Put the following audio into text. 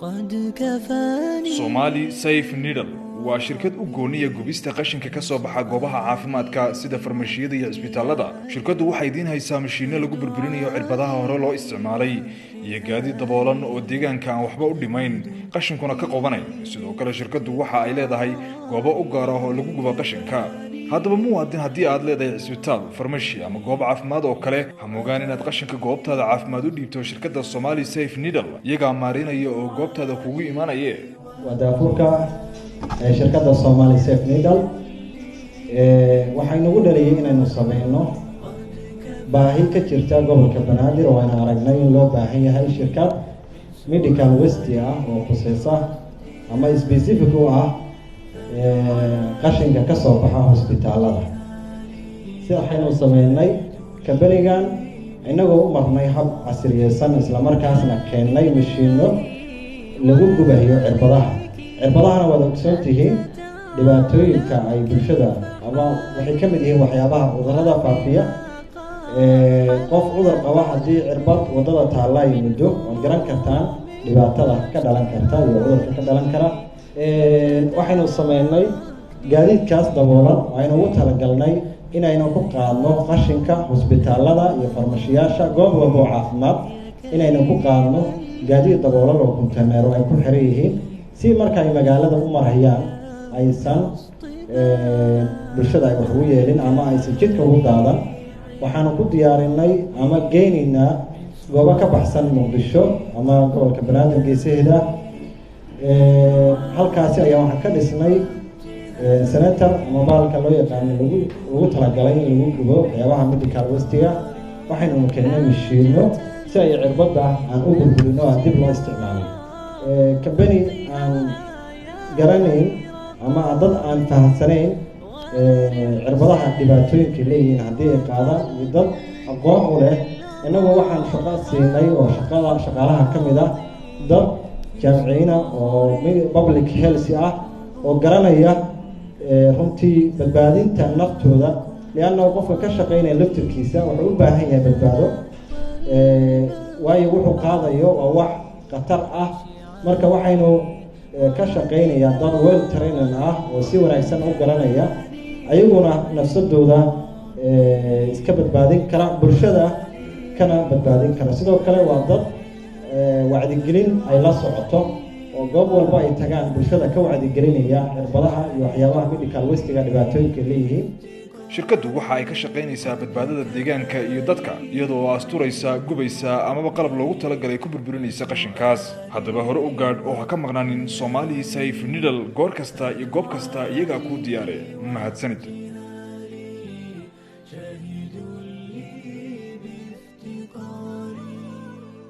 قد كفاني Somali Safe Needle waa shirkad u gooniya gubista qashinka ka soo baxa goobaha caafimaadka sida farmashiyada iyo isbitaalada. Shirkadu waxay idin haysaa mashiino lagu burburinayo cirbadaha hore loo isticmaalay iyo gaadiid daboolan oo deegaanka aan waxba u dhimayn qashinkuna ka qobanay. Sidoo kale shirkadu waxa ay leedahay goobo u gaar ah oo lagu gubo qashinka. haddaba muwaadin haddii aad leedahay isbitaal, farmashi ama goob caafimaad oo kale, ha mogaan inaad qashinka goobtaada caafimaad u dhiibto shirkadda Somali Safe Needle iyaga maareynaya oo goobtaada kugu imaanaya. wadaafurka shirkadda Somali Safe Needle waxay nagu dhaliyay inaynu sameeyno baahi ka jirta gobolka Banaadir oo aan aragnay in loo baahan yahay shirkad medical waste ah oo khusaysa ama specific u ah qashinka ka soo baxa hospitaalada. si waxaynu sameynay kabarigan inagoo u marnay hab casriyeysan isla markaasna keenay mashiino lagu gubayo cirbadahana wada ogsoontihiin dhibaatooyinka ay bulshada ama waxay ka mid yihiin waxyaabaha cudurrada faafiya. qof cudur qaba haddii cirbad wadada taalla ay muddo waad garan kartaan dhibaatada ka dhalan karta iyo cudurka ka dhalan kara. waxaynu sameynay gaadiidkaas daboolan aynu ugu talagalnay inaynu ku qaadno qashinka hospitaalada iyo farmashiyaasha goob walba oo caafimaad inaynu ku qaadno gaadiid daboolan oo konteynero ay ku xiran yihiin si marka ay magaalada u marayaan aysan bulshada ay wax ugu yeelin ama aysan jidka ugu daadan. waxaanu ku diyaarinay ama geynaynaa goobo ka baxsan Muqdisho ama gobolka Banaadir geesaheeda. halkaasi ayaa waxaan ka dhisnay senator ama baalka loo yaqaan lagu talagalay in lagu gubo waxyaabaha medical waste-ga. waxaynu keenay mashiino si ay cirbada aan u burburino aan dib loo isticmaalin. kabani aan garanayn ama dad aan fahamsanayn cirbadaha dhibaatooyinka leeyihiin haddii ay qaadaan iyo dad aqoon u leh. inagoo waxaan shaqo siinay oo shaqaalaha ka mid ah dad jaamiciina oo public health ah oo garanaya runtii badbaadinta naftooda, lianna qofka ka shaqeynaya laftirkiisa wuxuu u baahan yahay badbaado waayo wuxuu qaadayo waa wax khatar ah. marka waxaynu ka shaqeynayaa dad well trained ah oo si wanaagsan u garanaya ayaguna nafsadooda iska badbaadin kara, bulshada kana badbaadin kara. sidoo kale waa dad wacdigelin ay la socoto oo goob walba ay tagaan bulshada ka wacdigelinaya cirbadaha iyo waxyaabaha medical waste-ga dhibaatooyinka leeyihiin. shirkaddu waxa ay ka shaqaynaysaa badbaadada deegaanka iyo dadka iyadoo asturaysa, gubaysa ama qalab loogu talagalay ku burburinaysa qashinkaas. haddaba hore u gaadh oo ha ka maqnaanin Somali Safe Needle goor kasta iyo goob kasta iyaga ku diyaare. mahadsanid.